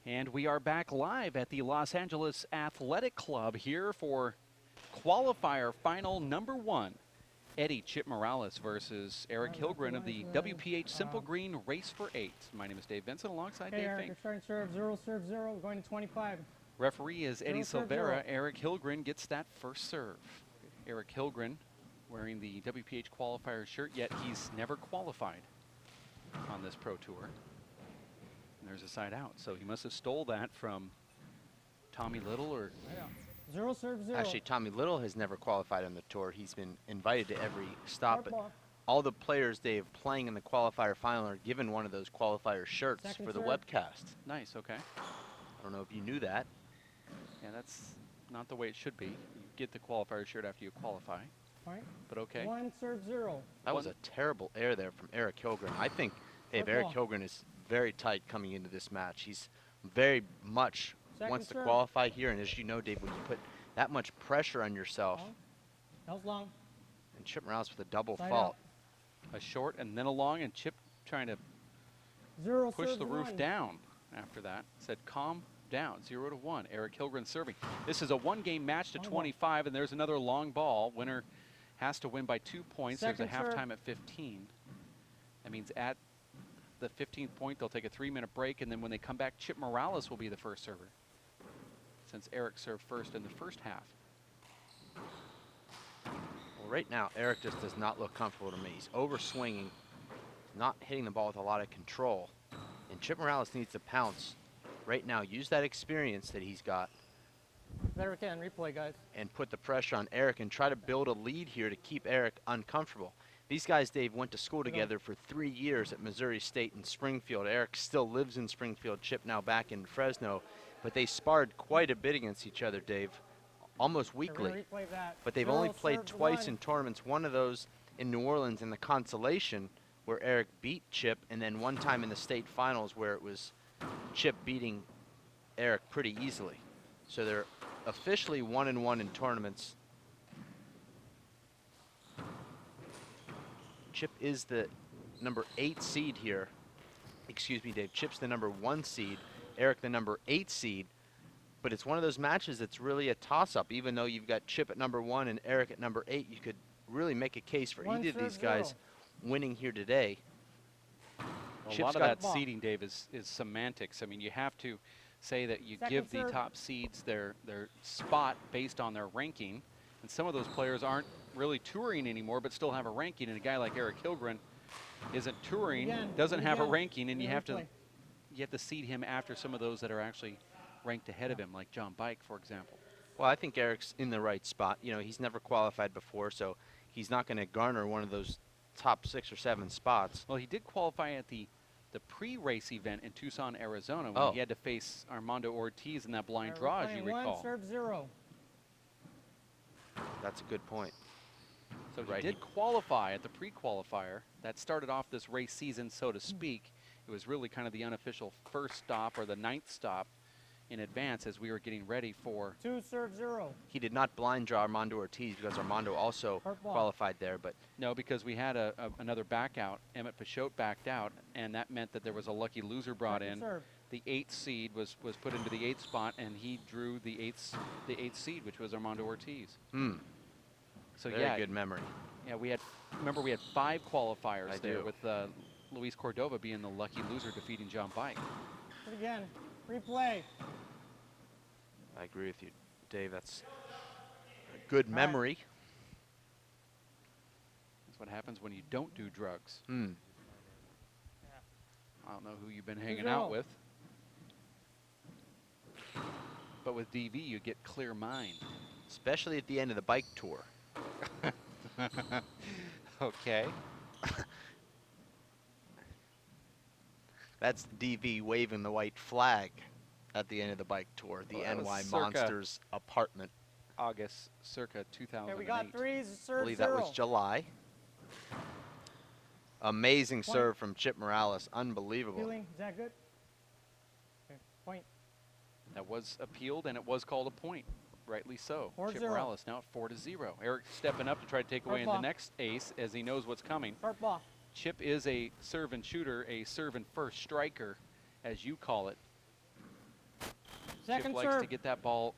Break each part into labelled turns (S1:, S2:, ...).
S1: And we are back live at the Los Angeles Athletic Club here for qualifier final number 1. Eddie Chip Morales versus Eric Hilgren of the WPH Simple Green Race for 8. My name is Dave Benson alongside Dave
S2: Eric,
S1: Fink.
S2: you're starting serve 0, we're going to 25.
S1: Referee is Eddie
S2: Serve
S1: Silvera.
S2: 0.
S1: Eric Hilgren gets that first serve. Eric Hilgren wearing the WPH qualifier shirt, yet he's never qualified on this Pro Tour. And there's a side out, so he must have stole that from Tommy Little or...
S2: Yeah. Serve 0.
S3: Actually, Tommy Little has never qualified on the tour. He's been invited to every stop. But
S2: Ball.
S3: all the players, Dave, playing in the qualifier final are given one of those qualifier shirts
S2: Second
S3: for the
S2: serve.
S3: webcast.
S1: Nice, okay.
S3: I don't know if you knew that.
S1: Yeah, that's not the way it should be. You get the qualifier shirt after you qualify,
S2: Point.
S1: but okay.
S2: 1 serve 0.
S3: That was a terrible error there from Eric Hilgren. I think, Dave,
S2: Good
S3: Eric
S2: ball.
S3: Hilgren is very tight coming into this match. He's very much
S2: Second
S3: wants to
S2: serve.
S3: qualify here. And as you know, Dave, when you put that much pressure on yourself,
S2: Long. That was long.
S3: and Chip Morales with a double
S2: Side
S3: fault.
S1: A short and then a long, and Chip trying to
S2: 0
S1: push
S2: serve
S1: the roof
S2: 1.
S1: down after that. Said calm down, 0-1. Eric Hilgren serving. This is a one-game match to
S2: Long
S1: 25, and there's another long ball. Winner has to win by 2 points. There's a
S2: Second serve.
S1: halftime at 15. That means at the 15th point, they'll take a 3-minute break, and then when they come back, Chip Morales will be the first server, since Eric served first in the first half.
S3: Well, right now, Eric just does not look comfortable to me. He's over-swinging, not hitting the ball with a lot of control. And Chip Morales needs to pounce right now, use that experience that he's got,
S2: There we can. Replay, guys.
S3: and put the pressure on Eric and try to build a lead here to keep Eric uncomfortable. These guys, Dave, went to school together for 3 years at Missouri State in Springfield. Eric still lives in Springfield, Chip now back in Fresno, but they sparred quite a bit against each other, Dave, almost
S2: Okay, we're
S3: weekly.
S2: gonna replay that.
S3: But they've
S2: 0
S3: only played
S2: serve
S3: twice
S2: 1.
S3: in tournaments, one of those in New Orleans in the consolation where Eric beat Chip, and then one time in the state finals where it was Chip beating Eric pretty easily. So they're officially 1-1 in tournaments. Chip is the number 8 seed here. Excuse me, Dave. Chip's the number 1 seed, Eric the number 8 seed. But it's one of those matches that's really a toss-up. Even though you've got Chip at number 1 and Eric at number 8, you could really make a case for
S2: 1
S3: either of
S2: serve
S3: these guys
S2: 0.
S3: winning here today.
S1: A
S3: Chip's
S1: lot of
S3: got
S1: that seeding, Dave, is semantics. I mean, you have to say that you
S2: Second
S1: give the
S2: serve.
S1: top seeds their spot based on their ranking. And some of those players aren't really touring anymore, but still have a ranking. And a guy like Eric Hilgren isn't touring,
S2: Again,
S1: doesn't have a
S2: again.
S1: ranking, and you
S2: Yeah,
S1: have to
S2: replay.
S1: seed him after some of those that are actually ranked ahead of him, like John Bike, for example.
S3: Well, I think Eric's in the right spot. You know, he's never qualified before, so he's not going to garner one of those top 6 or 7 spots.
S1: Well, he did qualify at the pre-race event in Tucson, Arizona, when
S3: Oh.
S1: he had to face Armando Ortiz in that blind
S2: Alright,
S1: draw,
S2: we're
S1: as you
S2: playing 1
S1: recall.
S2: serve 0.
S3: That's a good point.
S1: So he
S3: Right.
S1: did qualify at the pre-qualifier. That started off this race season, so to speak. It was really kind of the unofficial first stop or the 9th stop in advance as we were getting ready for.
S2: 2 serve 0.
S3: He did not blind draw Armando Ortiz because Armando also
S2: Hurt ball.
S3: qualified there, but
S1: No, because we had another back out. Emmett Peixote backed out, and that meant that there was a lucky loser brought
S2: Second
S1: in.
S2: serve.
S1: The 8th seed was put into the 8th spot, and he drew the 8th seed, which was Armando Ortiz. So
S3: very
S1: yeah,
S3: good memory.
S1: yeah, we had 5 qualifiers
S3: I
S1: there
S3: do.
S1: with Luis Cordova being the lucky loser, defeating John Bike.
S2: Do it again. Replay.
S3: I agree with you, Dave. That's a good
S2: All right.
S3: memory.
S1: That's what happens when you don't do drugs. I don't know who you've been hanging
S2: 2-0.
S1: out with, but with DV you get clear mind.
S3: Especially at the end of the bike tour.
S1: Okay.
S3: That's DV waving the white flag at the end of the bike tour, the
S1: Well, that was
S3: NY
S1: circa
S3: Monsters apartment.
S1: August circa 2008.
S2: Okay, we got 3
S3: I
S2: serve
S3: believe
S2: 0.
S3: that was July. Amazing
S2: Point.
S3: serve from Chip Morales. Unbelievable.
S2: Feeling, is that good? Okay, point.
S1: That was appealed, and it was called a point. Rightly so.
S2: 4-0.
S1: Chip Morales now at 4-0. Eric stepping up to try to take away in the
S2: ball.
S1: next ace as he knows what's coming.
S2: Start ball.
S1: Chip is a serve and shooter, a serve and first striker, as you call it.
S2: Second
S1: Chip likes to
S2: serve.
S1: get that ball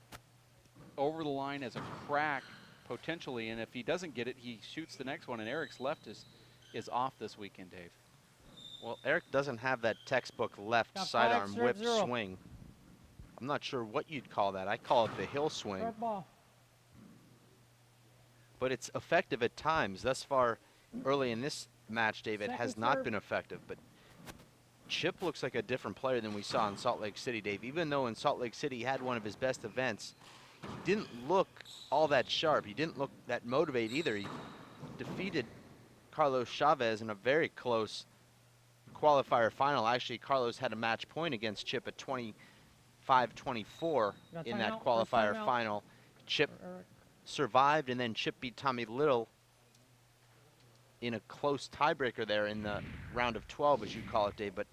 S1: over the line as a crack, potentially, and if he doesn't get it, he shoots the next one, and Eric's left is off this weekend, Dave.
S3: Well, Eric doesn't have that textbook left
S2: Got 5,
S3: sidearm
S2: serve
S3: whip
S2: 0.
S3: swing. I'm not sure what you'd call that. I call it the hill swing.
S2: Short ball.
S3: But it's effective at times. Thus far, early in this match, Dave, it has
S2: Second
S3: not
S2: serve.
S3: been effective. But Chip looks like a different player than we saw in Salt Lake City, Dave. Even though in Salt Lake City he had one of his best events, he didn't look all that sharp. He didn't look that motivated either. He defeated Carlos Chavez in a very close qualifier final. Actually, Carlos had a match point against Chip at 25-24
S2: Got
S3: in that
S2: timeout, first
S3: qualifier
S2: timeout.
S3: final. Chip
S2: Eric.
S3: survived, and then Chip beat Tommy Little in a close tiebreaker there in the round of 12, as you call it, Dave. But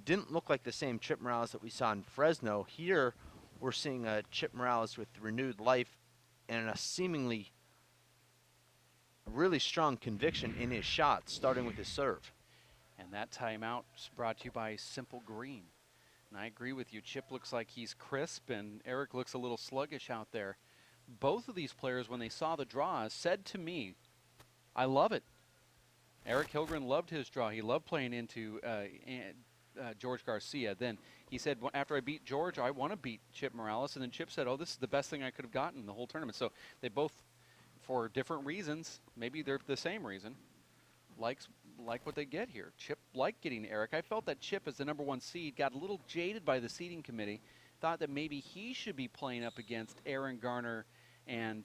S3: didn't look like the same Chip Morales that we saw in Fresno. Here, we're seeing a Chip Morales with renewed life and a seemingly really strong conviction in his shots, starting with his serve.
S1: And that timeout is brought to you by Simple Green. And I agree with you. Chip looks like he's crisp, and Eric looks a little sluggish out there. Both of these players, when they saw the draw, said to me, I love it. Eric Hilgren loved his draw. He loved playing into George Garcia. Then he said, well, after I beat George, I want to beat Chip Morales. And then Chip said, oh, this is the best thing I could have gotten the whole tournament. So they both, for different reasons, maybe they're the same reason, like what they get here. Chip liked getting Eric. I felt that Chip, as the #1 seed, got a little jaded by the seeding committee, thought that maybe he should be playing up against Aaron Garner and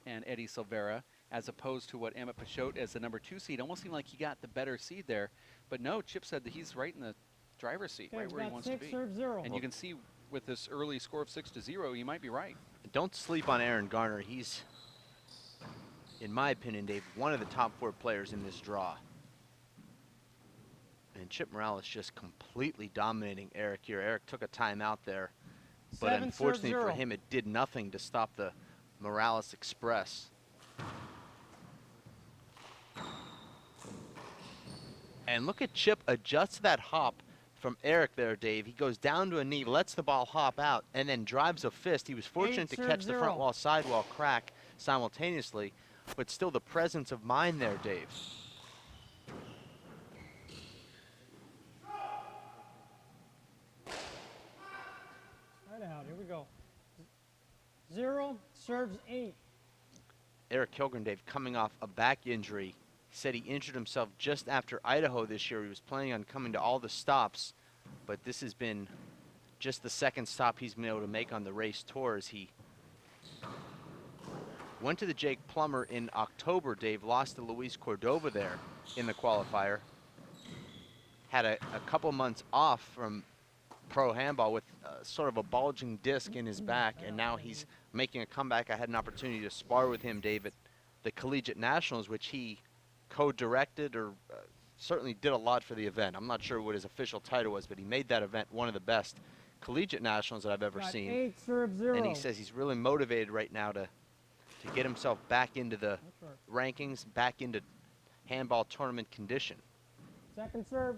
S1: Eddie Silvera, as opposed to what Emmett Pachot as the #2 seed. Almost seemed like he got the better seed there. But no, Chip said that he's right in the driver's seat, right where he wants to be.
S2: Serve 0.
S1: And you can see with this early score of 6-0, you might be right.
S3: Don't sleep on Aaron Garner. He's, in my opinion, Dave, one of the top 4 players in this draw. And Chip Morales just completely dominating Eric here. Eric took a timeout there, but
S2: 7,
S3: unfortunately
S2: serve
S3: for
S2: 0.
S3: him, it did nothing to stop the Morales Express. And look at Chip adjust that hop from Eric there, Dave. He goes down to a knee, lets the ball hop out, and then drives a fist. He was fortunate to
S2: serve
S3: catch the
S2: 0.
S3: front wall, sidewall crack simultaneously, but still the presence of mind there, Dave.
S2: Right out. Here we go. 0 serves 8.
S3: Eric Hilgren, Dave, coming off a back injury. He said he injured himself just after Idaho this year. He was planning on coming to all the stops, but this has been just the second stop he's been able to make on the race tour as he went to the Jake Plummer in October, Dave, lost to Luis Cordova there in the qualifier. Had a couple months off from pro handball with sort of a bulging disc in his back, and now he's making a comeback. I had an opportunity to spar with him, Dave, at the Collegiate Nationals, which he co-directed or certainly did a lot for the event. I'm not sure what his official title was, but he made that event one of the best Collegiate Nationals that I've ever
S2: Got
S3: seen.
S2: 8 serve 0.
S3: And he says he's really motivated right now to get himself back into the rankings, back into handball tournament condition.
S2: Second serve.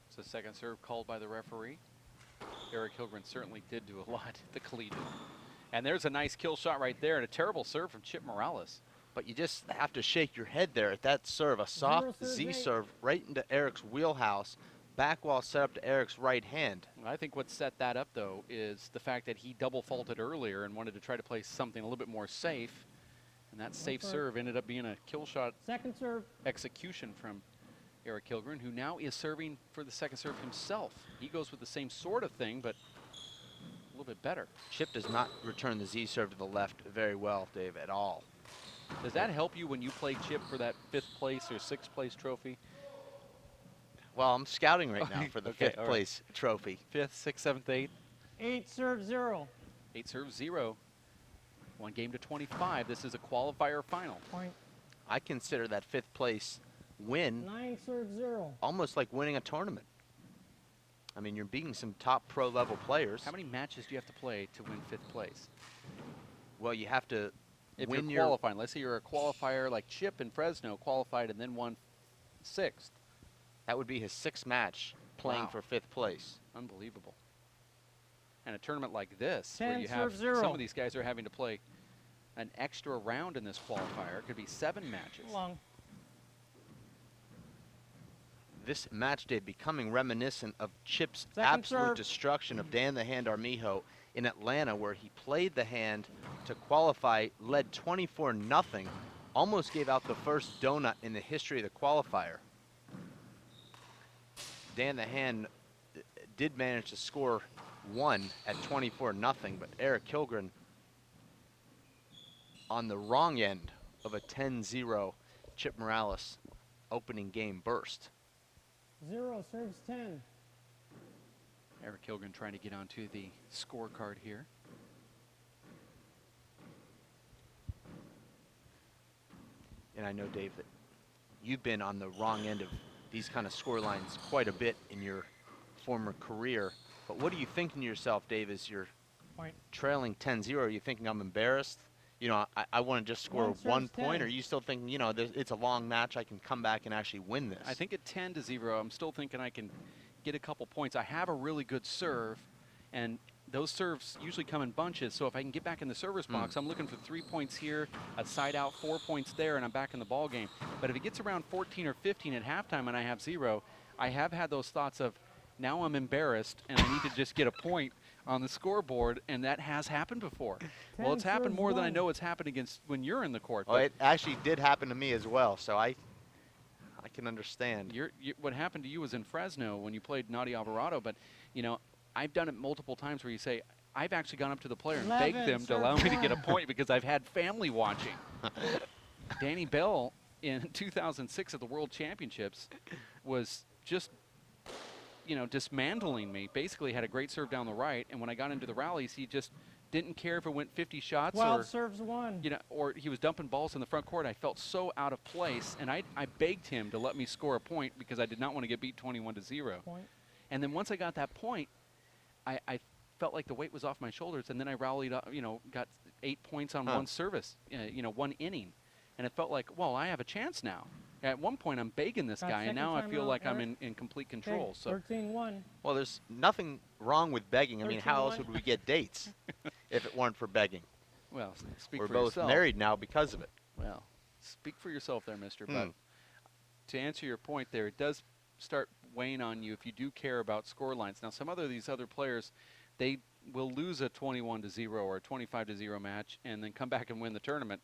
S1: It's the second serve called by the referee. Eric Hilgren certainly did do a lot at the collegiate. And there's a nice kill shot right there, and a terrible serve from Chip Morales.
S3: But you just have to shake your head there at that serve. A soft Z serve right into Eric's wheelhouse. Back wall set up to Eric's right hand.
S1: I think what set that up, though, is the fact that he double faulted earlier and wanted to try to play something a little bit more safe. And that safe serve ended up being a kill shot
S2: Second serve.
S1: execution from Eric Hilgren, who now is serving for the second serve himself. He goes with the same sort of thing, but a little bit better.
S3: Chip does not return the Z serve to the left very well, Dave, at all.
S1: Does that help you when you play Chip for that 5th place or 6th place trophy?
S3: Well, I'm scouting right now for the
S1: Okay,
S3: 5th
S1: all right.
S3: place trophy.
S1: 5th, 6th, 7th, 8th.
S2: 8 serve 0.
S1: 8 serves 0. 1 game to 25. This is a qualifier final.
S2: Point.
S3: I consider that 5th place win
S2: 9 serve 0.
S3: almost like winning a tournament. I mean, you're beating some top pro level players.
S1: How many matches do you have to play to win 5th place?
S3: Well, you have to
S1: If
S3: win
S1: you're qualifying, let's say you're a qualifier like Chip in Fresno, qualified and then won 6th.
S3: That would be his 6th match playing
S1: Wow.
S3: for 5th place.
S1: Unbelievable. And a tournament like this,
S2: 10,
S1: where you have
S2: serve 0.
S1: some of these guys are having to play an extra round in this qualifier. It could be 7 matches.
S2: Long.
S3: This match day becoming reminiscent of Chip's
S2: Second
S3: absolute
S2: serve.
S3: destruction of Dan the Hand Armijo in Atlanta, where he played the hand to qualify, led 24-0, almost gave out the first donut in the history of the qualifier. Dan the Hand did manage to score 1 at 24-0, but Eric Hilgren on the wrong end of a 10-0 Chip Morales opening game burst.
S2: 0 serves 10.
S1: Eric Hilgren trying to get onto the scorecard here.
S3: And I know, Dave, that you've been on the wrong end of these kind of score lines quite a bit in your former career. But what are you thinking to yourself, Dave, as you're
S2: Point.
S3: trailing 10-0? Are you thinking I'm embarrassed? You know, I want to just score
S2: 1
S3: 1
S2: serves
S3: point?
S2: 10.
S3: Or are you still thinking, you know, it's a long match, I can come back and actually win this?
S1: I think at 10-0, I'm still thinking I can get a couple points. I have a really good serve, and those serves usually come in bunches. So if I can get back in the server's box, I'm looking for 3 points here, a side out, 4 points there, and I'm back in the ball game. But if it gets around 14 or 15 at halftime and I have 0, I have had those thoughts of, now I'm embarrassed and I need to just get a point on the scoreboard, and that has happened before. Well, it's happened more than I know it's happened against when you're in the court.
S3: Oh, it actually did happen to me as well, so I can understand.
S1: What happened to you was in Fresno when you played Naughty Alvarado, but, you know, I've done it multiple times where you say, I've actually gone up to the player and
S2: 11,
S1: begged them to
S2: serve
S1: allow me to
S2: 1.
S1: get a point because I've had family watching. Danny Bell in 2006 at the World Championships was just, you know, dismantling me. Basically had a great serve down the right, and when I got into the rallies, he just didn't care if it went 50 shots
S2: 12
S1: or,
S2: serves 1.
S1: you know, or he was dumping balls in the front court. I felt so out of place, and I begged him to let me score a point because I did not want to get beat 21-0.
S2: Point.
S1: And then once I got that point, I felt like the weight was off my shoulders, and then I rallied up, you know, got 8 points on one service, you know, 1 inning. And it felt like, well, I have a chance now. At one point, I'm begging this
S2: Got
S1: guy, and
S2: second
S1: now I feel
S2: timeout,
S1: like I'm
S2: Eric.
S1: in complete control. So
S2: 13-1.
S3: Well, there's nothing wrong with begging. I mean, how else
S2: 13-1.
S3: would we get dates if it weren't for begging?
S1: well, speak
S3: We're
S1: for
S3: both
S1: yourself.
S3: married now because of it.
S1: Well, speak for yourself there, mister. But to answer your point there, it does start weighing on you if you do care about score lines. Now, some these other players, they will lose a 21-0 or a 25-0 match and then come back and win the tournament.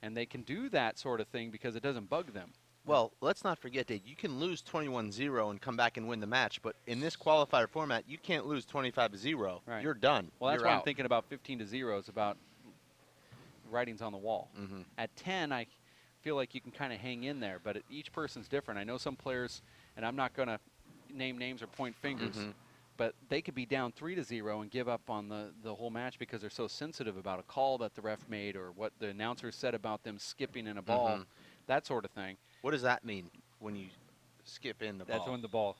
S1: And they can do that sort of thing because it doesn't bug them.
S3: Well, let's not forget, Dave, you can lose 21-0 and come back and win the match, but in this qualifier format, you can't lose 25-0.
S1: Right.
S3: You're done.
S1: Well, that's
S3: You're
S1: why
S3: out.
S1: I'm thinking about 15-0 is about writings on the wall. At 10, I feel like you can kind of hang in there, but each person's different. I know some players, and I'm not going to name names or point fingers, but they could be down 3-0 and give up on the whole match because they're so sensitive about a call that the ref made or what the announcer said about them skipping in a ball, that sort of thing.
S3: What does that mean when you skip in the ball?
S1: That's when the ball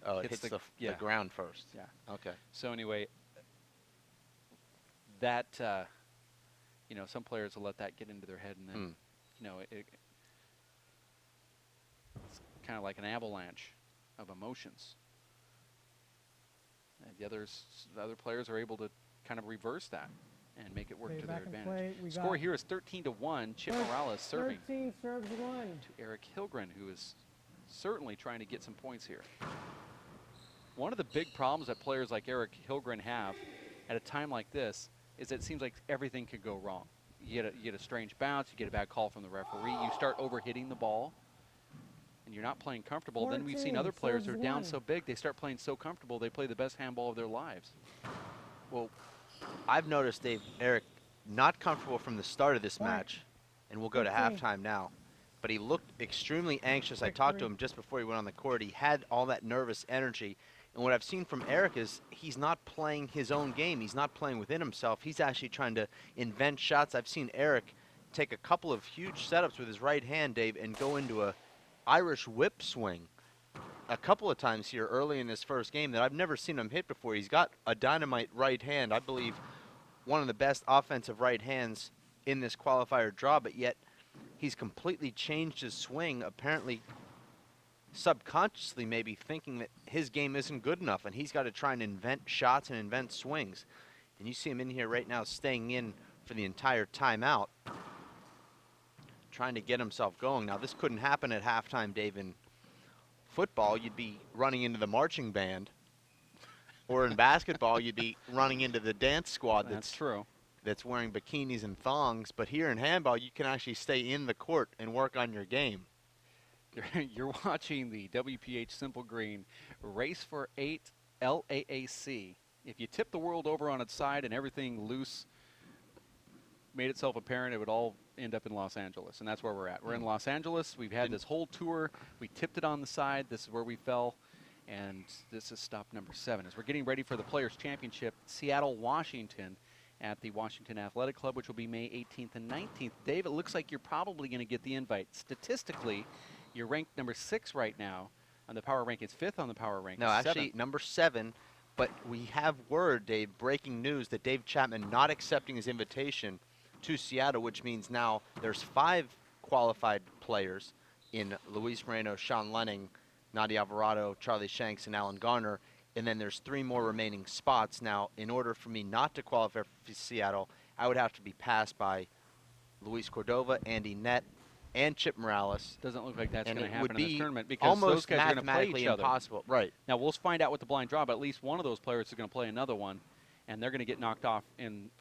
S3: it
S1: hits
S3: hits
S1: the-
S3: the ground first.
S1: Yeah.
S3: Okay.
S1: So anyway, that you know, some players will let that get into their head, and then you know it's kind of like an avalanche of emotions. And the other players are able to kind of reverse that and make it work
S2: Okay,
S1: to their
S2: back and
S1: advantage.
S2: play. We
S1: Score
S2: got
S1: here is 13-1. Chip Morales serving
S2: 13 serves 1.
S1: to Eric Hilgren, who is certainly trying to get some points here. One of the big problems that players like Eric Hilgren have at a time like this is it seems like everything could go wrong. You get a strange bounce, you get a bad call from the referee, you start overhitting the ball, and you're not playing comfortable. Then we've seen
S2: 14
S1: other players who are
S2: serves
S1: down
S2: 1.
S1: so big, they start playing so comfortable, they play the best handball of their lives.
S3: Well, I've noticed, Dave, Eric, not comfortable from the start of this
S2: Point.
S3: match, and we'll go to
S2: 15.
S3: halftime now. But he looked extremely anxious. I talked to him just before he went on the court. He had all that nervous energy. And what I've seen from Eric is he's not playing his own game. He's not playing within himself. He's actually trying to invent shots. I've seen Eric take a couple of huge setups with his right hand, Dave, and go into a Irish whip swing a couple of times here early in his first game that I've never seen him hit before. He's got a dynamite right hand. I believe one of the best offensive right hands in this qualifier draw, but yet he's completely changed his swing, apparently subconsciously maybe thinking that his game isn't good enough and he's got to try and invent shots and invent swings. And you see him in here right now staying in for the entire timeout, trying to get himself going. Now, this couldn't happen at halftime, Dave. In football, you'd be running into the marching band. Or in basketball, you'd be running into the dance squad
S1: That's true.
S3: that's wearing bikinis and thongs. But here in handball, you can actually stay in the court and work on your game.
S1: You're watching the WPH Simple Green Race for 8 LAAC. If you tip the world over on its side and everything loose made itself apparent, it would all end up in Los Angeles, and that's where we're at. We're in Los Angeles. We've had this whole tour. We tipped it on the side. This is where we fell, and this is stop number 7. As we're getting ready for the Players' Championship, Seattle, Washington, at the Washington Athletic Club, which will be May 18th and 19th. Dave, it looks like you're probably going to get the invite. Statistically, you're ranked number 6 right now on the power rankings, 5th on the power rankings.
S3: No, actually, number 7. But we have word, Dave, breaking news, that Dave Chapman not accepting his invitation to Seattle, which means now there's 5 qualified players in Luis Moreno, Sean Lenning, Nadia Alvarado, Charlie Shanks, and Alan Garner. And then there's 3 more remaining spots. Now, in order for me not to qualify for Seattle, I would have to be passed by Luis Cordova, Andy Nett, and Chip Morales.
S1: Doesn't look like that's going to
S3: And it
S1: happen
S3: would
S1: in this
S3: be
S1: tournament because
S3: almost
S1: those guys are going to play
S3: mathematically
S1: each other.
S3: impossible. Right.
S1: Now, we'll find out with the blind draw, but at least one of those players is going to play another one, and they're going to get knocked off in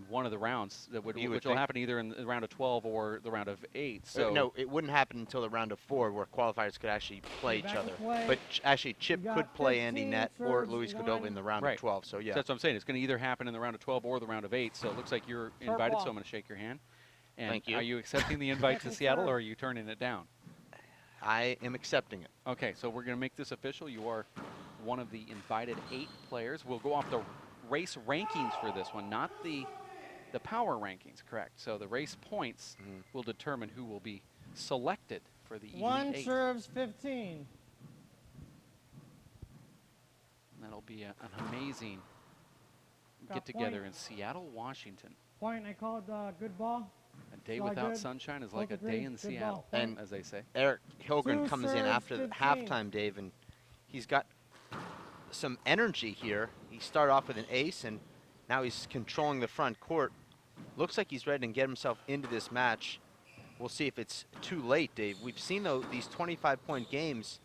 S1: one of the rounds, which will happen either in the round of 12 or the round of 8. So
S3: no, it wouldn't happen until the round of 4 where qualifiers could actually play each other.
S2: Play.
S3: But actually, Chip
S2: You got
S3: could play Andy
S2: 15
S3: Nett or
S2: serves,
S3: Luis
S2: 1.
S3: Cordova in the round
S1: Right.
S3: of 12. So, yeah.
S1: So that's what I'm saying. It's going to either happen in the round of 12 or the round of 8. So it looks like you're invited,
S2: ball.
S1: so I'm going to shake your hand. And
S3: Thank you.
S1: Are you accepting the invite to
S2: Second
S1: Seattle,
S2: serve.
S1: or are you turning it down?
S3: I am accepting it.
S1: Okay, so we're going to make this official. You are one of the invited 8 players. We'll go off the race rankings for this one, not the power rankings, correct? So the race points will determine who will be selected for the Elite
S2: 1
S1: 8.
S2: serves 15.
S1: That'll be an amazing
S2: Got
S1: get-together
S2: point.
S1: in Seattle, Washington.
S2: Point, I called good ball.
S1: A day
S2: All
S1: without
S2: good.
S1: sunshine is like a
S2: Both
S1: day
S2: agree.
S1: in
S2: Good
S1: Seattle,
S2: ball.
S3: And-
S1: as they say.
S3: Eric Hilgren
S2: 2
S3: comes in
S2: serves,
S3: after the
S2: 15.
S3: halftime, Dave, and he's got some energy here. He started off with an ace, and now he's controlling the front court. Looks like he's ready to get himself into this match. We'll see if it's too late, Dave. We've seen, though, these 25-point games.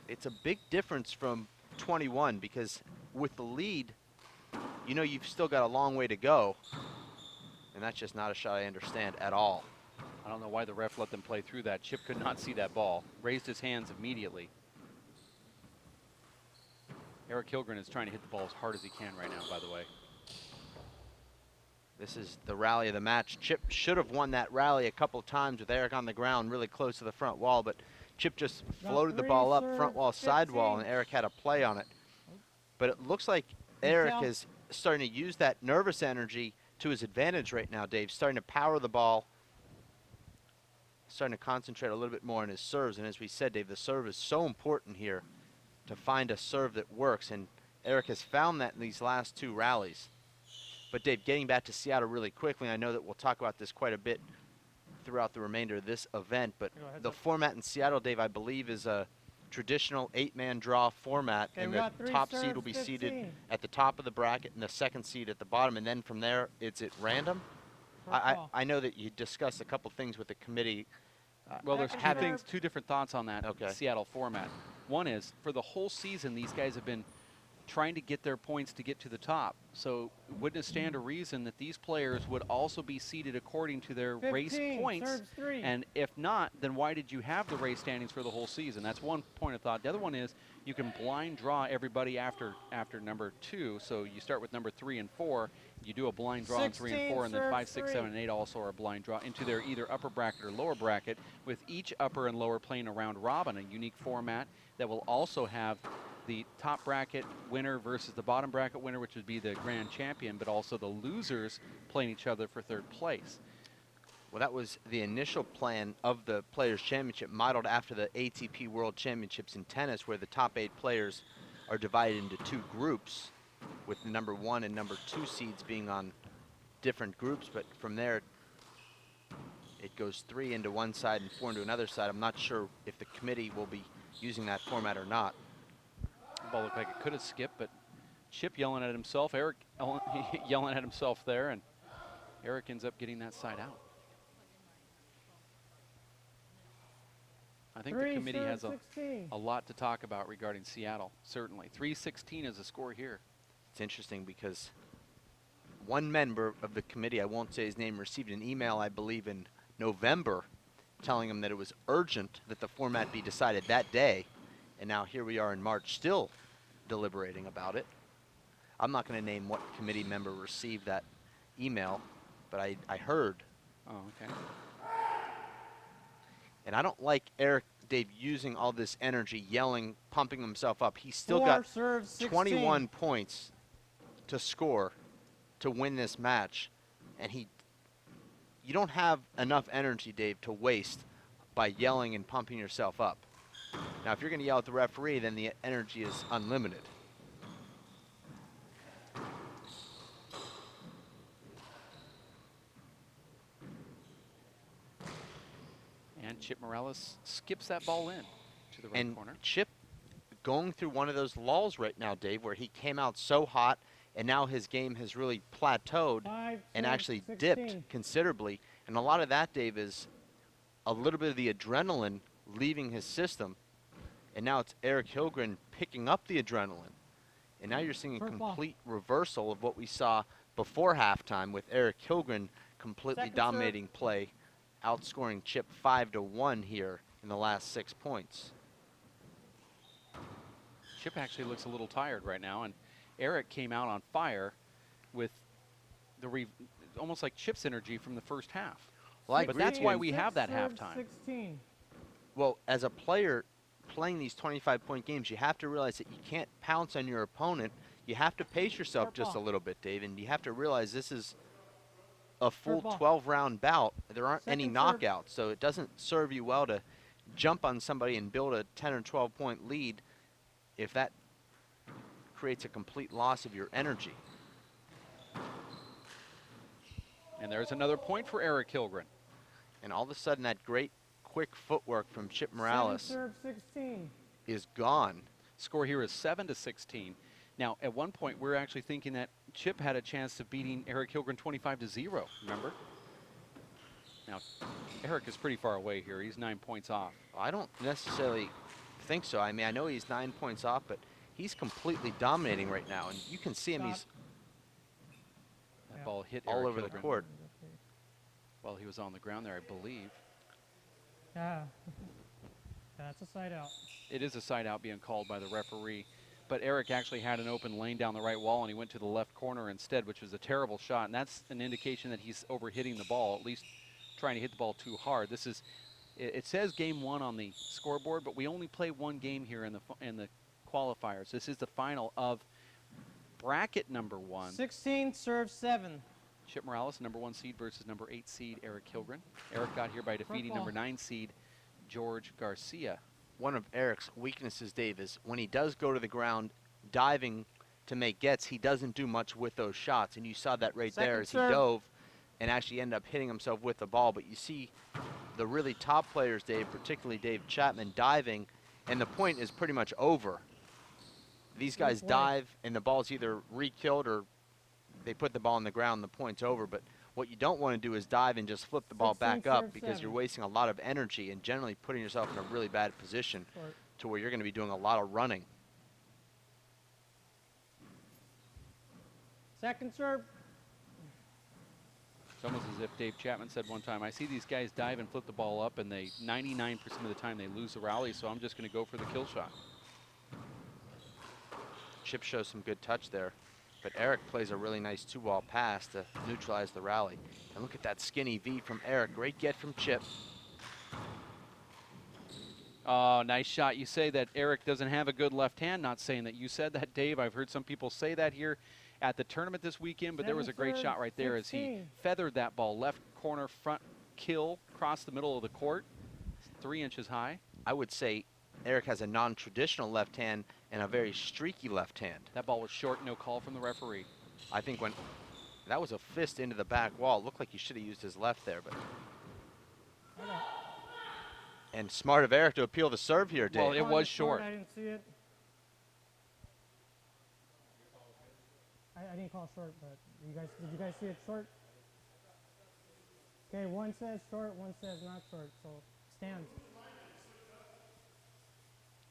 S3: It's a big difference from 21 because with the lead, you know you've still got a long way to go. And that's just not a shot I understand at all.
S1: I don't know why the ref let them play through that. Chip could not see that ball. Raised his hands immediately. Eric Hilgren is trying to hit the ball as hard as he can right now, by the way.
S3: This is the rally of the match. Chip should have won that rally a couple times with Eric on the ground really close to the front wall, but Chip just floated the
S2: 3
S3: ball up
S2: serves,
S3: front wall, sidewall,
S2: 15.
S3: and Eric had a play on it. But it looks like Eric
S2: tell.
S3: is starting to use that nervous energy to his advantage right now, Dave. Starting to power the ball, starting to concentrate a little bit more on his serves. And as we said, Dave, the serve is so important here to find a serve that works. And Eric has found that in these last 2 rallies. But, Dave, getting back to Seattle really quickly, I know that we'll talk about this quite a bit throughout the remainder of this event, but
S2: Go ahead,
S3: the
S2: sir.
S3: format in Seattle, Dave, I believe is a traditional 8-man draw format,
S2: Okay,
S3: and
S2: we
S3: the
S2: got 3
S3: top seed
S2: serves,
S3: will be seated
S2: 15.
S3: at the top of the bracket and the second seed at the bottom, and then from there, it's at random. I know that you discussed a couple things with the committee.
S1: Well, there's
S2: Second serve.
S1: 2 different thoughts on that
S3: Okay.
S1: Seattle format. One is, for the whole season, these guys have been trying to get their points to get to the top. So wouldn't it stand to reason that these players would also be seated according to their race
S2: 15,
S1: points?
S2: serves 3.
S1: And if not, then why did you have the race standings for the whole season? That's one point of thought. The other one is you can blind draw everybody after number 2. So you start with number 3 and 4. You do a blind draw on 3 and 4, and then
S2: 16,
S1: 5, 6,
S2: serves
S1: 7, and 8 also are a blind draw into their either upper bracket or lower bracket, with each upper and lower playing a round robin, a unique format that will also have the top bracket winner versus the bottom bracket winner, which would be the grand champion, but also the losers playing each other for 3rd place.
S3: Well, that was the initial plan of the Players' Championship, modeled after the ATP World Championships in tennis, where the top 8 players are divided into 2 groups, with the number 1 and number 2 seeds being on different groups. But from there, it goes 3 into one side and 4 into another side. I'm not sure if the committee will be using that format or not.
S1: The ball looked like it could have skipped, but Chip yelling at himself, Eric yelling at himself there, and Eric ends up getting that side out. I think the committee has a lot to talk about regarding Seattle, certainly. 3-16 is the score here.
S3: It's interesting because one member of the committee, I won't say his name, received an email, I believe, in November telling him that it was urgent that the format be decided that day. And now here we are in March still deliberating about it. I'm not going to name what committee member received that email, but I heard.
S1: Oh, okay.
S3: And I don't like Eric, Dave, using all this energy, yelling, pumping himself up. He's still
S2: 4
S3: got
S2: serves 16.
S3: 21 points to score to win this match. And you don't have enough energy, Dave, to waste by yelling and pumping yourself up. Now, if you're going to yell at the referee, then the energy is unlimited.
S1: And Chip Morales skips that ball in to the right
S3: And
S1: corner.
S3: Chip going through one of those lulls right now, Dave, where he came out so hot, and now his game has really plateaued
S2: 5
S3: and
S2: serves
S3: actually
S2: 16.
S3: dipped considerably. And a lot of that, Dave, is a little bit of the adrenaline leaving his system. And now it's Eric Hilgren picking up the adrenaline. And now you're seeing a
S2: First ball.
S3: complete reversal of what we saw before halftime with Eric Hilgren completely
S2: Second
S3: dominating play, outscoring Chip 5-1 here in the last 6 points.
S1: Chip actually looks a little tired right now, and Eric came out on fire with the almost like Chip's energy from the first half.
S3: Well, I
S1: But
S3: agree
S1: that's
S3: with
S1: why
S3: you.
S1: we have that
S2: 6 serves
S1: halftime.
S2: 16.
S3: Well, as a player playing these 25-point games, you have to realize that you can't pounce on your opponent. You have to pace yourself
S2: Short
S3: just a
S2: ball.
S3: little bit, Dave, and you have to realize this is a full
S2: ball.
S3: 12-round bout. There aren't any
S2: Second serve.
S3: knockouts, so it doesn't serve you well to jump on somebody and build a 10 or 12-point lead if that creates a complete loss of your energy.
S1: And there's another point for Eric Hilgren.
S3: And all of a sudden, that great quick footwork from Chip
S2: 7
S3: Morales
S2: serves 16.
S3: is gone.
S1: Score here is 7-16. Now, at one point, we're actually thinking that Chip had a chance of beating Eric Hilgren 25-0, remember? Now, Eric is pretty far away here. He's 9 points off.
S3: I don't necessarily think so. I mean, I know he's 9 points off, but he's completely dominating right now. And you can see him, he's
S1: That
S2: Yeah.
S1: ball hit
S3: all
S1: Eric
S3: over the
S1: Hilgren
S3: court.
S1: while he was on the ground there, I believe.
S2: Yeah. That's a side out.
S1: It is a side out being called by the referee. But Eric actually had an open lane down the right wall, and he went to the left corner instead, which was a terrible shot. And that's an indication that he's overhitting the ball, at least trying to hit the ball too hard. This is, it says game 1 on the scoreboard, but we only play one game here in the qualifiers. This is the final of bracket number 1.
S2: 16 serves 7.
S1: Chip Morales, number 1 seed versus number 8 seed Eric Hilgren. Eric got here by defeating
S2: ball.
S1: number 9 seed George Garcia.
S3: One of Eric's weaknesses, Dave, is when he does go to the ground diving to make gets, he doesn't do much with those shots. And you saw that right there
S2: Second
S3: as
S2: serve.
S3: he dove and actually ended up hitting himself with the ball. But you see the really top players, Dave, particularly Dave Chapman, diving, and the point is pretty much over. These guys
S2: play.
S3: dive, and the ball's either re-killed or they put the ball on the ground and the point's over. But what you don't want to do is dive and just flip the ball
S2: 16
S3: back up
S2: serve
S3: because you're
S2: 7.
S3: wasting a lot of energy and generally putting yourself in a really bad position
S2: Short.
S3: to where you're going to be doing a lot of running.
S2: Second serve.
S1: It's almost as if Dave Chapman said one time, I see these guys dive and flip the ball up, and they 99% of the time they lose the rally, so I'm just going to go for the kill shot.
S3: Chip shows some good touch there, but Eric plays a really nice 2-ball pass to neutralize the rally. And look at that skinny V from Eric. Great get from Chip.
S1: Oh, nice shot. You say that Eric doesn't have a good left hand. Not saying that you said that, Dave. I've heard some people say that here at the tournament this weekend, but there was a great
S2: Seven
S1: shot right there as he
S2: 16.
S1: feathered that ball. Left corner front kill across the middle of the court, 3 inches high.
S3: I would say Eric has a non-traditional left hand and a very streaky left hand.
S1: That ball was short, no call from the referee.
S3: I think when that was a fist into the back wall, it looked like he should have used his left there, but
S2: Side out.
S3: And smart of Eric to appeal the serve here, Dave.
S1: Well, it
S2: On
S1: was
S2: the
S1: short.
S2: I didn't see it. I didn't call it short, but did you guys see it short? Okay, one says short, one says not short, so stands.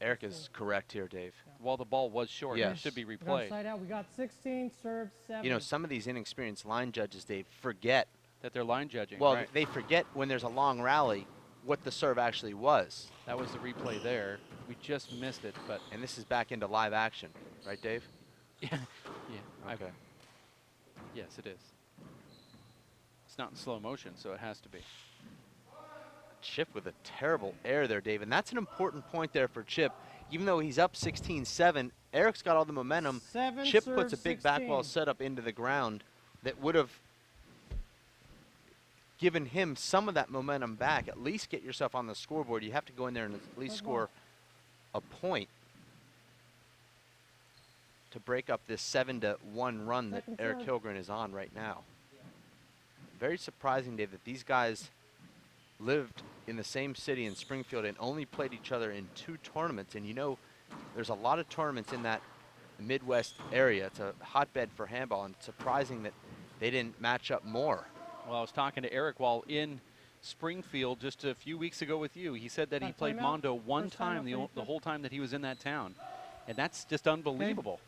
S3: Eric is correct here, Dave.
S1: Well, the ball was short.
S3: Yes.
S1: It should be
S2: We got
S1: replayed.
S2: side out. We got 16 serves, 7.
S3: You know, some of these inexperienced line judges, Dave, forget.
S1: That they're line judging.
S3: Well,
S1: right.
S3: they forget when there's a long rally what the serve actually was.
S1: That was the replay there. We just missed it, but
S3: And this is back into live action, right, Dave?
S1: yeah, yeah.
S3: Okay.
S1: Yes, it is. It's not in slow motion, so it has to be.
S3: Chip with a terrible error there, Dave. And that's an important point there for Chip. Even though he's up 16-7, Eric's got all the momentum.
S2: 7
S3: Chip
S2: serves,
S3: puts a big
S2: 16.
S3: back wall setup into the ground that would have given him some of that momentum back. At least get yourself on the scoreboard. You have to go in there and at least score a point to break up this 7-1 run that
S2: Second
S3: Eric
S2: serve.
S3: Hilgren is on right now. Very surprising, Dave, that these guys lived in the same city in Springfield and only played each other in 2 tournaments. And you know, there's a lot of tournaments in that Midwest area. It's a hotbed for handball, and it's surprising that they didn't match up more.
S1: Well, I was talking to Eric while in Springfield just a few weeks ago with you. He said that he
S2: Got
S1: played
S2: timeout?
S1: Mondo one
S2: First
S1: time
S2: timeout
S1: the
S2: for
S1: whole time that he was in that town. And that's just unbelievable.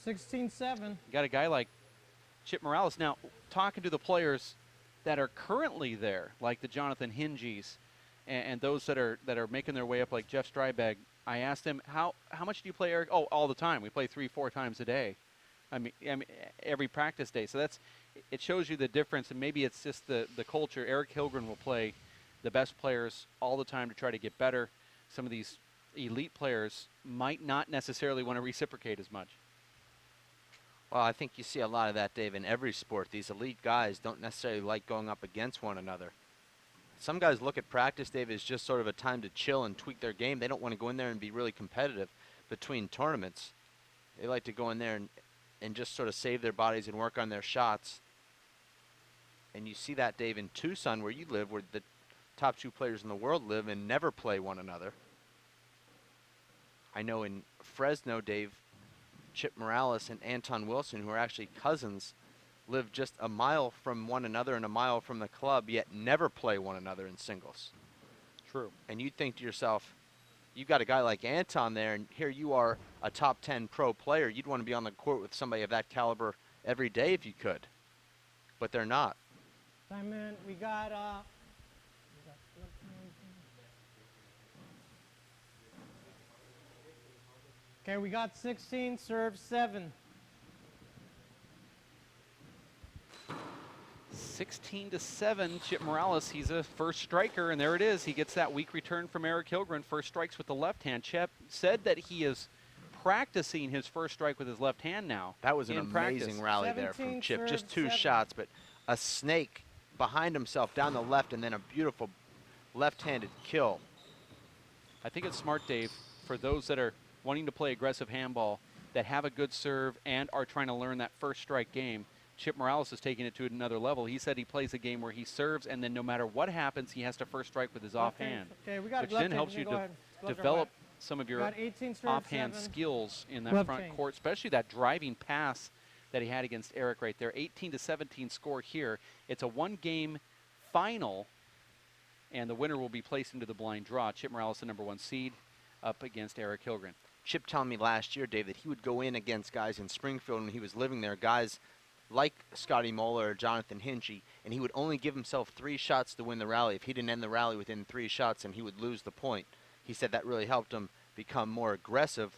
S2: 16-7.
S1: You got a guy like Chip Morales. Now, talking to the players that are currently there, like the Jonathan Hingies and those that are making their way up, like Jeff Strybeg, I asked him, how much do you play, Eric? Oh, all the time. We play 3-4 times a day. I mean, every practice day. So it shows you the difference, and maybe it's just the culture. Eric Hilgren will play the best players all the time to try to get better. Some of these elite players might not necessarily want to reciprocate as much.
S3: Well, I think you see a lot of that, Dave, in every sport. These elite guys don't necessarily like going up against one another. Some guys look at practice, Dave, as just sort of a time to chill and tweak their game. They don't want to go in there and be really competitive between tournaments. They like to go in there and just sort of save their bodies and work on their shots. And you see that, Dave, in Tucson, where you live, where the top 2 players in the world live and never play one another. I know in Fresno, Dave, Chip Morales and Anton Wilson, who are actually cousins, live just a mile from one another and a mile from the club, yet never play one another in singles.
S1: True.
S3: And you'd think to yourself, you've got a guy like Anton there, and here you are, a top 10 pro player. You'd want to be on the court with somebody of that caliber every day if you could. But they're not.
S2: Time in. We got okay, we got 16 serves, 7.
S1: 16-7, Chip Morales, he's a first striker, and there it is. He gets that weak return from Eric Hilgren. First strikes with the left hand. Chip said that he is practicing his first strike with his left hand now.
S3: That was an
S1: in practice.
S3: amazing rally there from
S2: 17
S3: Chip. Just
S2: serves,
S3: 2
S2: 7.
S3: shots, but a snake behind himself down the left, and then a beautiful left-handed kill.
S1: I think it's smart, Dave, for those that are wanting to play aggressive handball, that have a good serve and are trying to learn that first strike game. Chip Morales is taking it to another level. He said he plays a game where he serves, and then no matter what happens, he has to first strike with his offhand,
S2: Okay, we got
S1: which
S2: left
S1: then
S2: hand.
S1: helps you
S2: Go ahead. Glove
S1: develop
S2: right.
S1: some of
S2: We
S1: your
S2: got 18 serves,
S1: offhand
S2: 7.
S1: skills in that
S2: Glove
S1: front
S2: change.
S1: court, especially that driving pass that he had against Eric right there. 18-17 score here. It's a 1-game final, and the winner will be placed into the blind draw. Chip Morales, the #1 seed, up against Eric Hilgren.
S3: Chip telling me last year, Dave, that he would go in against guys in Springfield when he was living there, guys like Scotty Moeller or Jonathan Hinchey, and he would only give himself 3 shots to win the rally. If he didn't end the rally within 3 shots, then he would lose the point. He said that really helped him become more aggressive.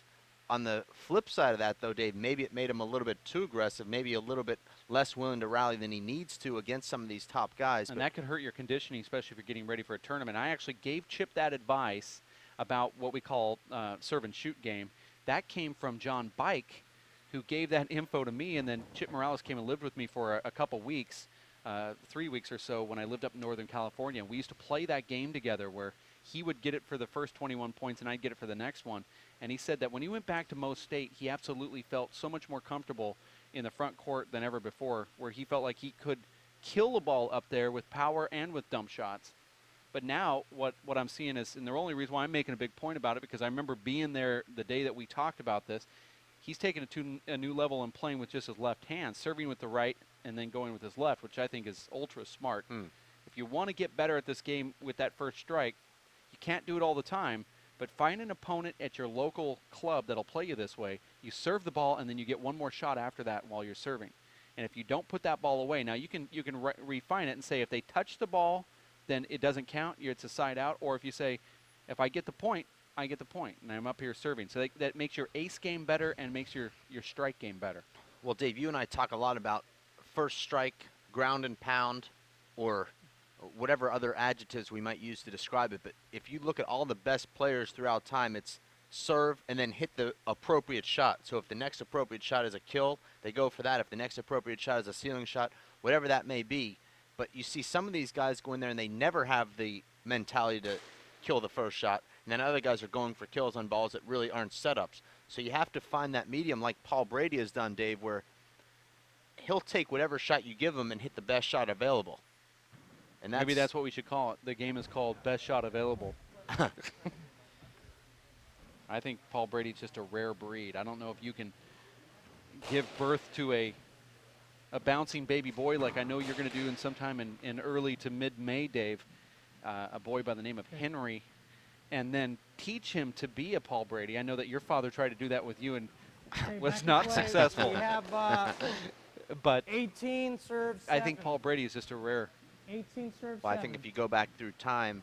S3: On the flip side of that, though, Dave, maybe it made him a little bit too aggressive, maybe a little bit less willing to rally than he needs to against some of these top guys.
S1: And that could hurt your conditioning, especially if you're getting ready for a tournament. I actually gave Chip that advice about what we call serve and shoot game. That came from John Bike, who gave that info to me, and then Chip Morales came and lived with me for a couple weeks, 3 weeks or so, when I lived up in Northern California. We used to play that game together where he would get it for the first 21 points and I'd get it for the next one. And he said that when he went back to Mo State, he absolutely felt so much more comfortable in the front court than ever before, where he felt like he could kill the ball up there with power and with dump shots. But now what I'm seeing is, and the only reason why I'm making a big point about it, because I remember being there the day that we talked about this, he's taken it to a new level and playing with just his left hand, serving with the right and then going with his left, which I think is ultra smart. If you want to get better at this game with that first strike, you can't do it all the time, but find an opponent at your local club that'll play you this way. You serve the ball, and then you get one more shot after that while you're serving. And if you don't put that ball away, now you can refine it and say if they touch the ball, then it doesn't count. It's a side out. Or if you say, if I get the point, I get the point, and I'm up here serving. So that makes your ace game better and makes your strike game better.
S3: Well, Dave, you and I talk a lot about first strike, ground and pound, or whatever other adjectives we might use to describe it. But if you look at all the best players throughout time, it's serve and then hit the appropriate shot. So if the next appropriate shot is a kill, they go for that. If the next appropriate shot is a ceiling shot, whatever that may be. But you see some of these guys go in there and they never have the mentality to kill the first shot. And then other guys are going for kills on balls that really aren't setups. So you have to find that medium like Paul Brady has done, Dave, where he'll take whatever shot you give him and hit the best shot available. And
S1: maybe that's what we should call it. The game is called Best Shot Available. I think Paul Brady's just a rare breed. I don't know if you can give birth to a bouncing baby boy like I know you're going to do in sometime in early to mid-May, Dave, a boy by the name of Henry, and then teach him to be a Paul Brady. I know that your father tried to do that with you and was not successful.
S2: We have
S1: but
S2: 18 serves. 7.
S1: I think Paul Brady is just a rare.
S2: 18 serves.
S3: Well, I think if you go back through time,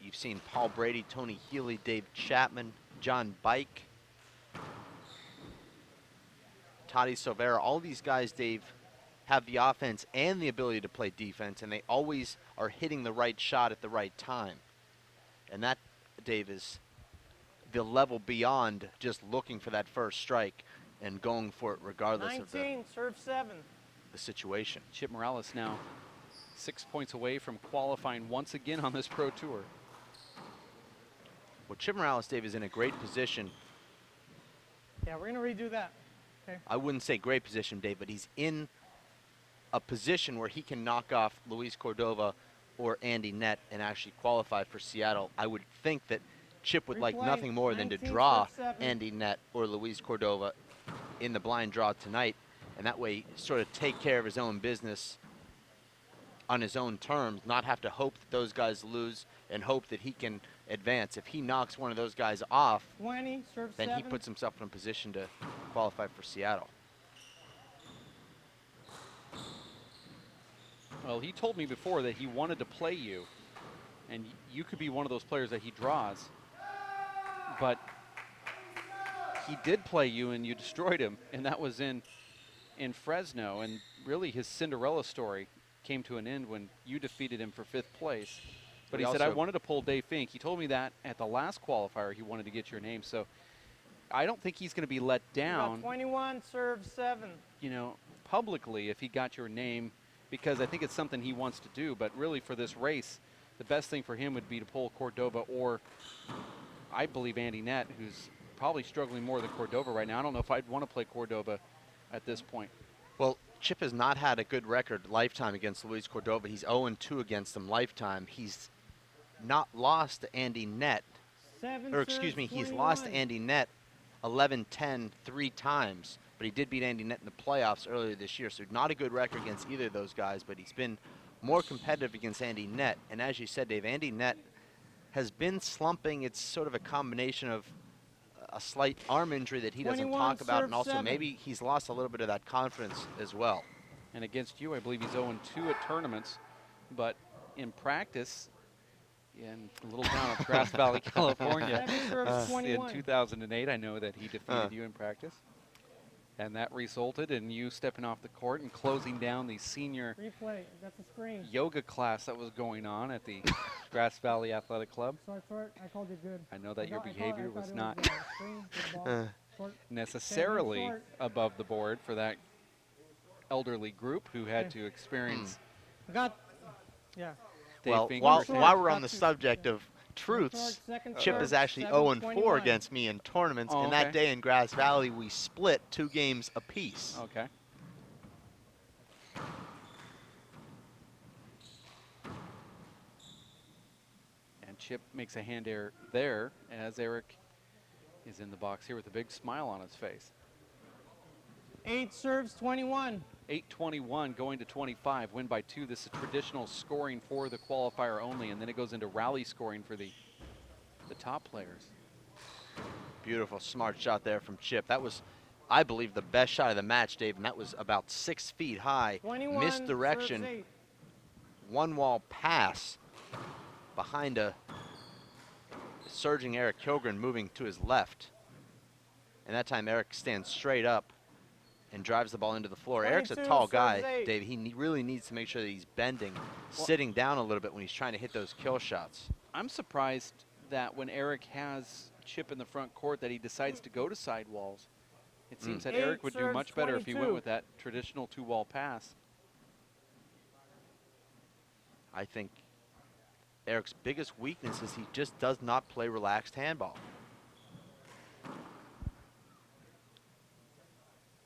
S3: you've seen Paul Brady, Tony Healy, Dave Chapman, John Bike, Toddy Silvera. All these guys, Dave, have the offense and the ability to play defense, and they always are hitting the right shot at the right time. And that, Dave, is the level beyond just looking for that first strike and going for it regardless
S2: 19,
S3: of the
S2: serve 7.
S3: the situation.
S1: Chip Morales now 6 points away from qualifying once again on this Pro Tour.
S3: Well, Chip Morales, Dave, is in a great position.
S2: Yeah, we're going to redo that. Okay.
S3: I wouldn't say great position, Dave, but he's in a position where he can knock off Luis Cordova or Andy Nett and actually qualify for Seattle. I would think that Chip would like
S2: Replay,
S3: nothing more than to
S2: 19,
S3: draw
S2: serve 7.
S3: Andy Nett or Luis Cordova in the blind draw tonight, and that way sort of take care of his own business on his own terms, not have to hope that those guys lose and hope that he can advance. If he knocks one of those guys off,
S2: 20, serve
S3: then
S2: 7.
S3: he puts himself in a position to qualify for Seattle.
S1: Well, he told me before that he wanted to play you, and you could be one of those players that he draws. But he did play you, and you destroyed him, and that was in Fresno. And really, his Cinderella story came to an end when you defeated him for 5th place. But he said, I wanted to pull Dave Fink. He told me that at the last qualifier he wanted to get your name. So I don't think he's going to be let down.
S2: 21, serve 7.
S1: You know, publicly if he got your name, because I think it's something he wants to do. But really for this race, the best thing for him would be to pull Cordova or, I believe, Andy Nett, who's probably struggling more than Cordova right now. I don't know if I'd want to play Cordova at this point.
S3: Well, Chip has not had a good record lifetime against Luis Cordova. He's 0-2 against him lifetime. He's not lost to Andy Nett.
S2: 7,
S3: Or excuse me, he's lost to Andy Nett 11-10 3 times. But he did beat Andy Nett in the playoffs earlier this year. So not a good record against either of those guys, but he's been more competitive against Andy Nett. And as you said, Dave, Andy Nett has been slumping. It's sort of a combination of a slight arm injury that he doesn't
S2: 21,
S3: talk about,
S2: serve
S3: and also
S2: 7.
S3: maybe he's lost a little bit of that confidence as well.
S1: And against you, I believe he's 0-2 at tournaments. But in practice, in a little town of Grass Valley, California,
S2: 7 serves
S1: in
S2: 21.
S1: 2008, I know that he defeated you in practice. And that resulted in you stepping off the court and closing down the senior
S2: Replay, that's a screen.
S1: yoga class that was going on at the Grass Valley Athletic Club.
S2: Sorry, I called you good.
S1: I know that your
S2: I thought
S1: behavior
S2: it
S1: was not
S2: screen, good ball, short.
S1: necessarily
S2: short.
S1: above the board for that elderly group who had
S2: Okay.
S1: to experience
S2: I got, yeah.
S1: Dave
S3: Well,
S1: Fink
S3: while
S1: versus-
S3: we're on
S2: Got
S3: the
S2: two.
S3: subject of
S2: Short,
S3: truths,
S2: second
S3: Chip
S2: serve,
S3: is actually
S2: 7,
S3: 0-4
S2: 21.
S3: against me in tournaments,
S1: Oh,
S3: and
S1: okay.
S3: that day in Grass Valley we split 2 games apiece.
S1: Okay. Chip makes a hand error there as Eric is in the box here with a big smile on his face.
S2: 8 serves 21.
S1: 8-21 going to 25, win by 2. This is traditional scoring for the qualifier only, and then it goes into rally scoring for the top players.
S3: Beautiful, smart shot there from Chip. That was, I believe, the best shot of the match, Dave, and that was about 6 feet high.
S2: 21
S3: Misdirection,
S2: serves 8.
S3: one-wall pass behind a surging Eric Hilgren moving to his left. And that time Eric stands straight up and drives the ball into the floor. Eric's a
S2: 22
S3: tall
S2: serves
S3: guy,
S2: 8.
S3: Dave. He really needs to make sure that he's bending, sitting down a little bit when he's trying to hit those kill shots.
S1: I'm surprised that when Eric has Chip in the front court that he decides to go to sidewalls. It seems that
S2: 8
S1: Eric would do
S2: serves
S1: much better if he went
S2: 22.
S1: with that traditional 2-wall pass.
S3: I think Eric's biggest weakness is he just does not play relaxed handball.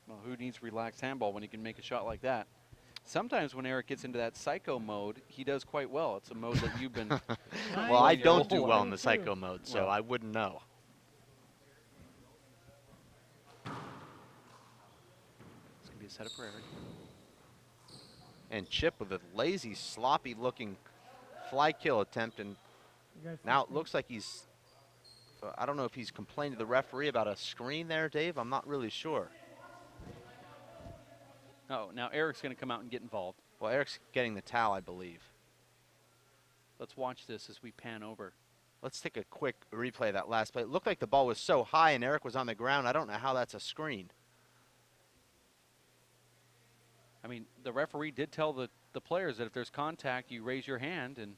S1: Well, who needs relaxed handball when he can make a shot like that? Sometimes when Eric gets into that psycho mode, he does quite well. It's a mode that you've been...
S3: Well, I don't do
S1: goal.
S3: well in the psycho mode, so
S1: Well.
S3: I wouldn't know.
S1: It's going to be a setup for Eric.
S3: And Chip with a lazy, sloppy-looking fly kill attempt, and
S2: You got
S3: now it
S2: 15.
S3: looks like he's... I don't know if he's complained to the referee about a screen there, Dave. I'm not really sure.
S1: Oh, now Eric's going to come out and get involved.
S3: Well, Eric's getting the towel, I believe.
S1: Let's watch this as we pan over.
S3: Let's take a quick replay of that last play. It looked like the ball was so high and Eric was on the ground. I don't know how that's a screen.
S1: I mean, the referee did tell the players that if there's contact, you raise your hand, and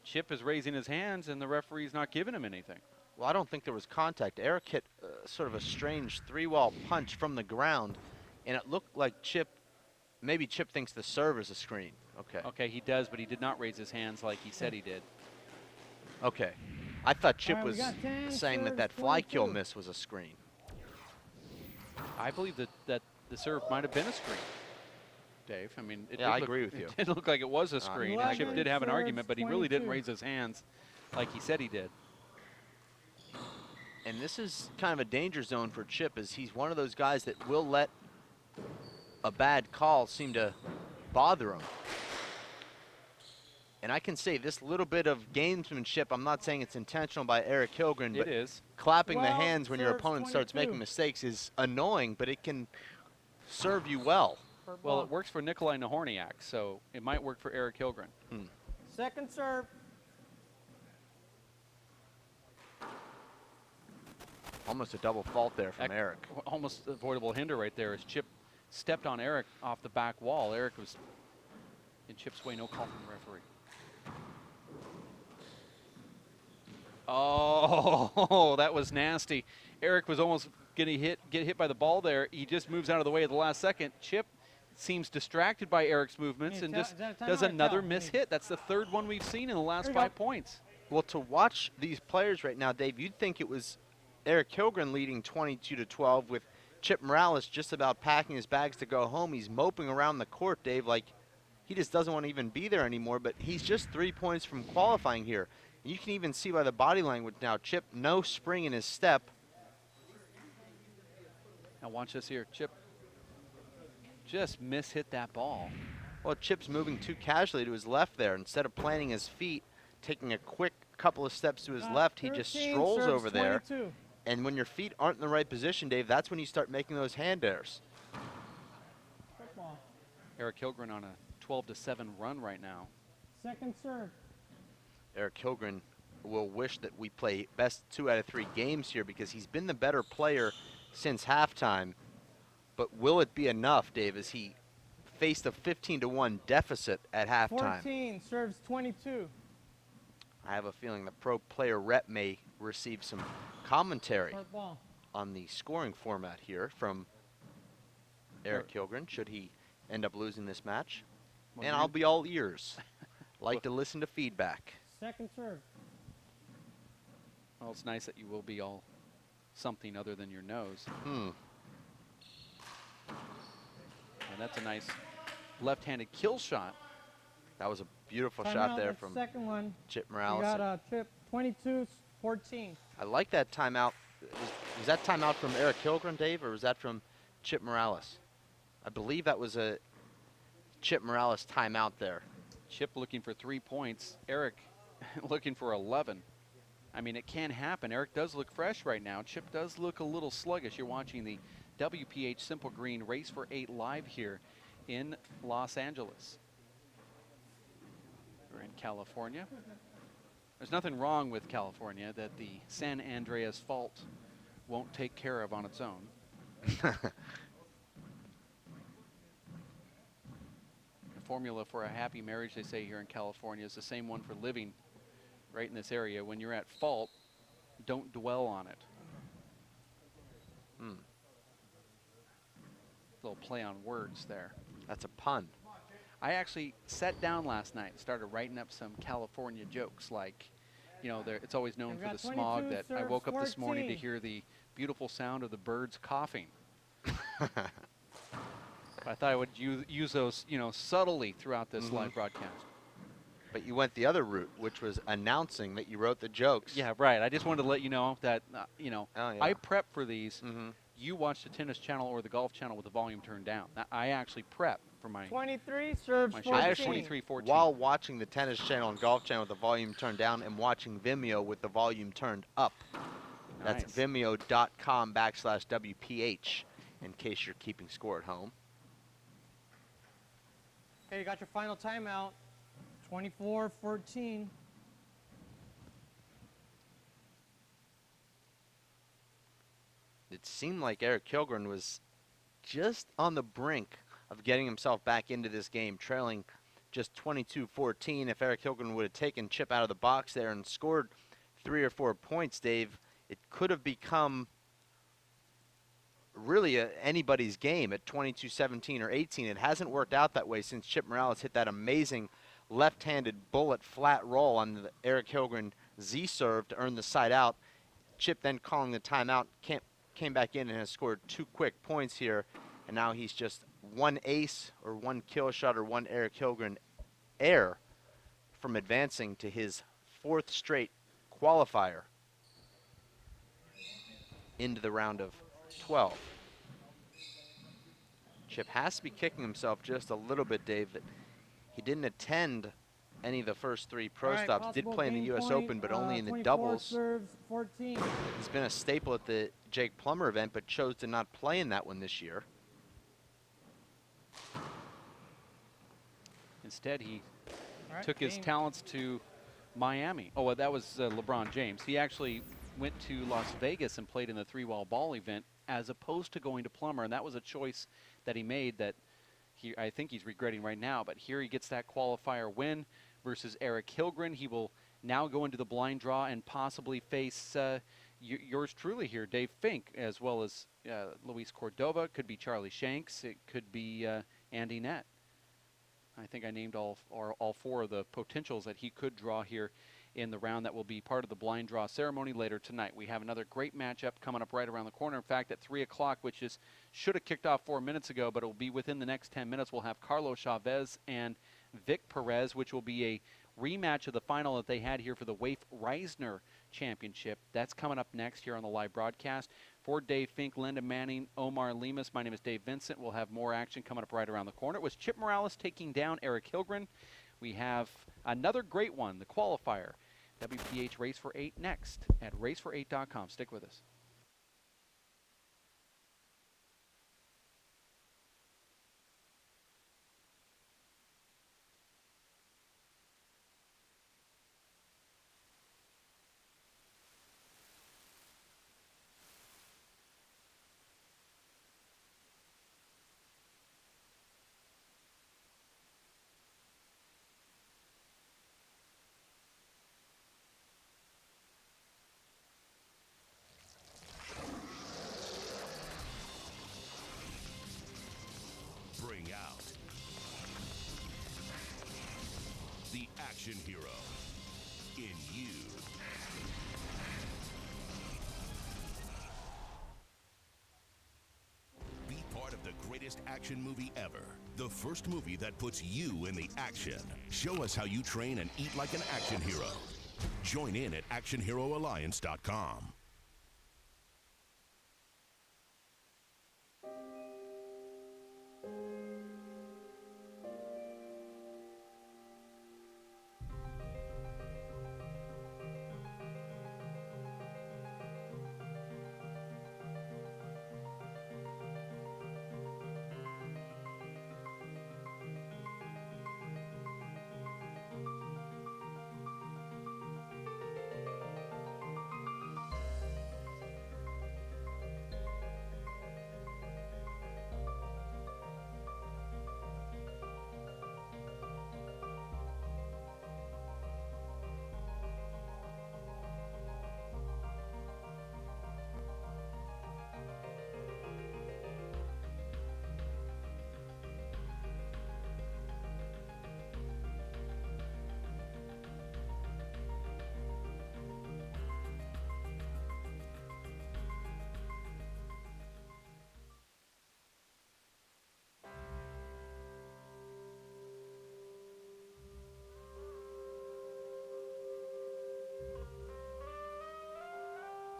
S1: Chip is raising his hands, and the referee's not giving him anything.
S3: Well, I don't think there was contact. Eric hit sort of a strange 3-wall punch from the ground, and it looked like Chip, maybe Chip thinks the serve is a screen. Okay.
S1: Okay, he does, but he did not raise his hands like he said he did.
S3: Okay. I thought Chip
S2: All right, we
S3: was
S2: got 10
S3: saying that
S2: serves,
S3: that fly kill
S2: 22.
S3: miss was a screen.
S1: I believe that the serve might have been a screen, Dave. I mean, it
S3: Yeah,
S1: did
S3: I
S1: look,
S3: agree with you.
S1: It did look like it was a screen, and Chip
S2: 11
S1: did have an
S2: serves,
S1: argument, but he really didn't
S2: 22.
S1: raise his hands like he said he did.
S3: And this is kind of a danger zone for Chip, as he's one of those guys that will let a bad call seem to bother him. And I can say this little bit of gamesmanship, I'm not saying it's intentional by Eric Hilgren,
S1: It
S3: but
S1: is.
S3: clapping the
S2: 12
S3: hands when your
S2: serves,
S3: opponent starts
S2: 22.
S3: making mistakes is annoying, but it can serve you well.
S2: Per
S1: Well,
S2: ball.
S1: it works for Nikolai Nahorniak, so it might work for Eric Hilgren.
S2: Second serve.
S3: Almost a double fault there from Eric.
S1: Almost avoidable hinder right there as Chip stepped on Eric off the back wall. Eric was in Chip's way, no call from the referee. Oh, that was nasty. Eric was almost going to get hit by the ball there. He just moves out of the way at the last second. Chip seems distracted by Eric's movements
S2: Yeah,
S1: and
S2: tell-
S1: just
S2: is that a
S1: does
S2: timeout or
S1: another
S2: tell?
S1: miss hit. That's the third one we've seen in the last
S2: There you
S1: 5
S2: go.
S1: points.
S3: Well, to watch these players right now, Dave, you'd think it was Eric Hilgren leading 22-12 with Chip Morales just about packing his bags to go home. He's moping around the court, Dave, like he just doesn't want to even be there anymore, but he's just 3 points from qualifying here. And you can even see by the body language now, Chip, no spring in his step.
S1: Now watch this here. Chip just mishit that ball.
S3: Well, Chip's moving too casually to his left there. Instead of planting his feet, taking a quick couple of steps to his left, he just
S2: 13
S3: strolls
S2: serves,
S3: over there.
S2: 22.
S3: And when your feet aren't in the right position, Dave, that's when you start making those hand errors.
S2: Quick ball.
S1: Eric Hilgren on a 12-7 run right now.
S2: Second serve.
S3: Eric Hilgren will wish that we play best 2 out of 3 games here because he's been the better player since halftime. But will it be enough, Dave, as he faced a 15-1 deficit at halftime?
S2: 14 serves 22.
S3: I have a feeling the pro player rep may receive some commentary
S2: Per ball.
S3: on the scoring format here from Eric Hilgren, should he end up losing this match.
S1: Well,
S3: And
S1: you're-
S3: I'll be all ears. Like to listen to feedback.
S2: Second serve.
S1: Well, it's nice that you will be all something other than your nose.
S3: Hmm.
S1: And that's a nice left-handed kill shot
S3: That was a beautiful
S2: Timeout,
S3: shot there
S2: that's
S3: from
S2: second one.
S3: Chip
S2: We
S3: Morales.
S2: got Chip 22-14.
S3: I like that timeout. Was that timeout from Eric Hilgren, Dave, or was that from Chip Morales? I believe that was a Chip Morales timeout there.
S1: Chip looking for 3 points. Eric looking for 11. I mean, it can happen. Eric does look fresh right now. Chip does look a little sluggish. You're watching the WPH Simple Green Race for 8 live here in Los Angeles. We're in California. There's nothing wrong with California that the San Andreas Fault won't take care of on its own. The formula for a happy marriage, they say here in California, is the same one for living right in this area. When you're at fault, don't dwell on it. Little play on words there.
S3: That's a pun.
S1: I actually sat down last night and started writing up some California jokes, like, you know, it's always known
S2: They've
S1: for
S2: got
S1: the smog
S2: 22
S1: that I
S2: serves,
S1: woke up this morning to
S2: 14.
S1: hear the beautiful sound of the birds coughing. I thought I would use those, you know, subtly throughout this live broadcast.
S3: But you went the other route, which was announcing that you wrote the jokes.
S1: Yeah, right. I just wanted to let you know that, you know,
S3: Oh, yeah.
S1: I prep for these. You watch the tennis channel or the golf channel with the volume turned down. I actually prep for my
S2: 23 serves
S1: my
S2: 14.
S1: show. 23-14.
S3: While watching the tennis channel and golf channel with the volume turned down, and watching Vimeo with the volume turned up. That's
S1: Nice.
S3: vimeo.com/WPH in case you're keeping score at home.
S2: Okay, you got your final timeout. 24-14.
S3: It seemed like Eric Hilgren was just on the brink of getting himself back into this game, trailing just 22-14. If Eric Hilgren would have taken Chip out of the box there and scored 3 or 4 points, Dave, it could have become really anybody's game at 22-17 or 18. It hasn't worked out that way since Chip Morales hit that amazing left-handed bullet flat roll on the Eric Hilgren Z serve to earn the side out. Chip then calling the timeout, came back in and has scored 2 quick points here, and now he's just 1 ace or 1 kill shot or 1 Eric Hilgren air from advancing to his 4th straight qualifier into the round of 12. Chip has to be kicking himself just a little bit, Dave, that he didn't attend any of the first 3 pro stops. Did play in the U.S. Open, but only in the doubles.
S2: Serves 14.
S3: He's been a staple at the Jake Plummer event, but chose to not play in that one this year.
S1: Instead, he
S2: All right,
S1: took his
S2: game.
S1: talents to Miami. Oh, well, that was LeBron James. He actually went to Las Vegas and played in the 3-wall ball event as opposed to going to Plummer, and that was a choice that he made that I think he's regretting right now. But here he gets that qualifier win versus Eric Hilgren. He will now go into the blind draw and possibly face yours truly here, Dave Fink, as well as Luis Cordova. Could be Charlie Shanks. It could be Andy Nett. I think I named all 4 of the potentials that he could draw here in the round that will be part of the blind draw ceremony later tonight. We have another great matchup coming up right around the corner. In fact, at 3 o'clock, which should have kicked off 4 minutes ago, but it will be within the next 10 minutes, we'll have Carlos Chavez and Vic Perez, which will be a rematch of the final that they had here for the Waif Reisner Championship. That's coming up next here on the live broadcast. For Dave Fink, Linda Manning, Omar Lemus, my name is Dave Vincent. We'll have more action coming up right around the corner. It was Chip Morales taking down Eric Hilgren. We have another great one, the qualifier. WPH Race for 8 next at racefor8.com. Stick with us.
S4: Bring out the action hero in you. Be part of the great greatest action movie ever. The first movie that puts you in the action. Show us how you train and eat like an action hero. Join in at actionheroalliance.com.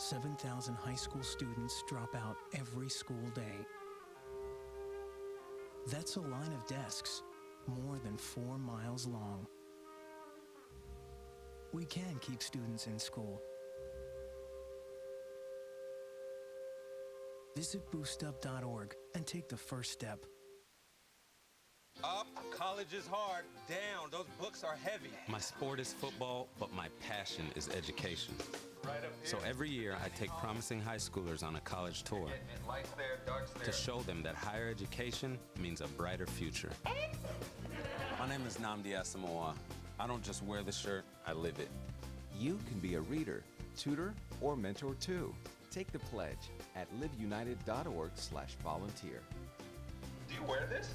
S5: Seven 7,000 high school students drop out every school day. That's a line of desks more than 4 miles long. We can keep students in school. Visit boostup.org and take the first step.
S6: Up, college is hard. Down, those books are heavy.
S7: My sport is football, but my passion is education. So every year, I take promising high schoolers on a college tour to show them that higher education means a brighter future.
S6: My name is Nnamdi Asamoah. I don't just wear the shirt, I live it.
S8: You can be a reader, tutor, or mentor too. Take the pledge at liveunited.org/volunteer.
S6: Do you wear this?